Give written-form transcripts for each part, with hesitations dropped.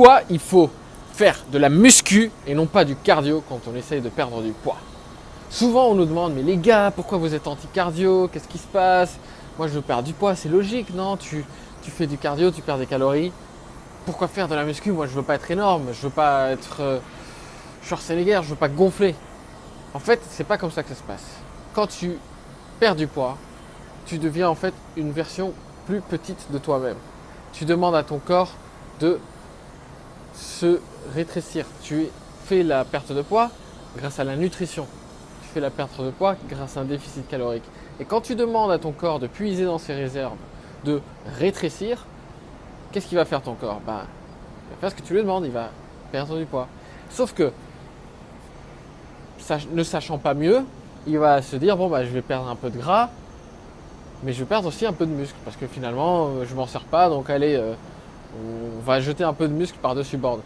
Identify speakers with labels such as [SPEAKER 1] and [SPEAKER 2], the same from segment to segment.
[SPEAKER 1] Pourquoi il faut faire de la muscu et non pas du cardio quand on essaye de perdre du poids? Souvent on nous demande, mais les gars, pourquoi vous êtes anti-cardio? Qu'est-ce qui se passe? Moi je veux perdre du poids, c'est logique, non? Tu fais du cardio, tu perds des calories. Pourquoi faire de la muscu? Moi je veux pas être énorme, je veux pas être Schwarzenegger, je veux pas gonfler. En fait, c'est pas comme ça que ça se passe. Quand tu perds du poids, tu deviens en fait une version plus petite de toi-même. Tu demandes à ton corps de se rétrécir. Tu fais la perte de poids grâce à la nutrition. Tu fais la perte de poids grâce à un déficit calorique. Et quand tu demandes à ton corps de puiser dans ses réserves, de rétrécir, qu'est-ce qu'il va faire ton corps? Il va faire ce que tu lui demandes, il va perdre du poids. Sauf que, ne sachant pas mieux, il va se dire, bon je vais perdre un peu de gras, mais je vais perdre aussi un peu de muscle, parce que finalement, je m'en sers pas, donc allez, on va jeter un peu de muscle par-dessus bord.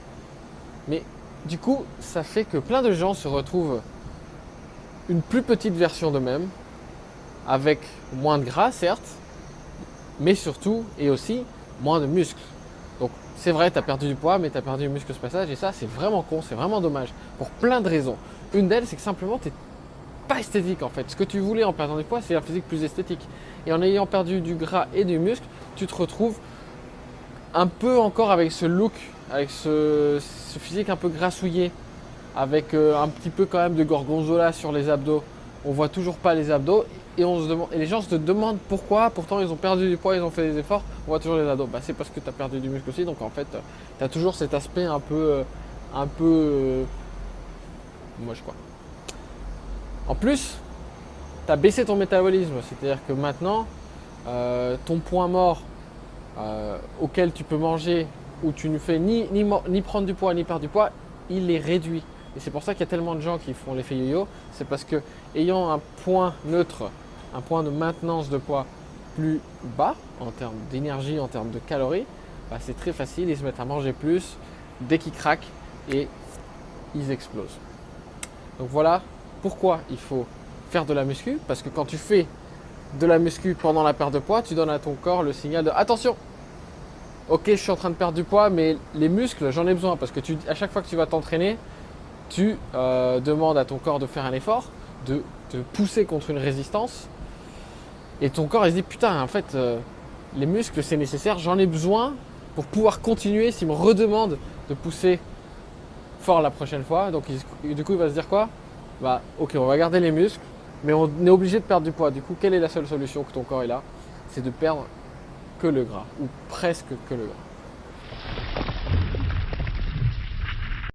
[SPEAKER 1] Mais du coup, ça fait que plein de gens se retrouvent une plus petite version d'eux-mêmes, avec moins de gras certes, mais surtout et aussi moins de muscles. Donc c'est vrai, tu as perdu du poids, mais tu as perdu du muscle au passage, et ça c'est vraiment con, c'est vraiment dommage, pour plein de raisons. Une d'elles, c'est que simplement tu n'es pas esthétique en fait. Ce que tu voulais en perdant du poids, c'est un physique plus esthétique. Et en ayant perdu du gras et du muscle, tu te retrouves un peu encore avec ce look, avec ce physique un peu grassouillé, avec un petit peu quand même de gorgonzola sur les abdos. On voit toujours pas les abdos et les gens se demandent pourquoi. Pourtant ils ont perdu du poids, ils ont fait des efforts, on voit toujours les abdos. C'est parce que tu as perdu du muscle aussi, donc en fait tu as toujours cet aspect un peu moche quoi. En plus, tu as baissé ton métabolisme, c'est-à-dire que maintenant ton point mort auquel tu peux manger, où tu ne fais ni prendre du poids ni perdre du poids, il est réduit. Et c'est pour ça qu'il y a tellement de gens qui font l'effet yo-yo. C'est parce que ayant un point neutre, un point de maintenance de poids plus bas en termes d'énergie, en termes de calories, c'est très facile, ils se mettent à manger plus dès qu'ils craquent et ils explosent. Donc voilà pourquoi il faut faire de la muscu, parce que quand tu fais de la muscu pendant la perte de poids, tu donnes à ton corps le signal de attention, ok je suis en train de perdre du poids, mais les muscles j'en ai besoin, parce que à chaque fois que tu vas t'entraîner, tu demandes à ton corps de faire un effort, de te pousser contre une résistance, et ton corps il se dit putain en fait les muscles c'est nécessaire, j'en ai besoin pour pouvoir continuer s'il me redemande de pousser fort la prochaine fois. Donc du coup il va se dire quoi? Ok, on va garder les muscles, mais on est obligé de perdre du poids. Du coup, quelle est la seule solution que ton corps est là? C'est de perdre que le gras, ou presque que le gras.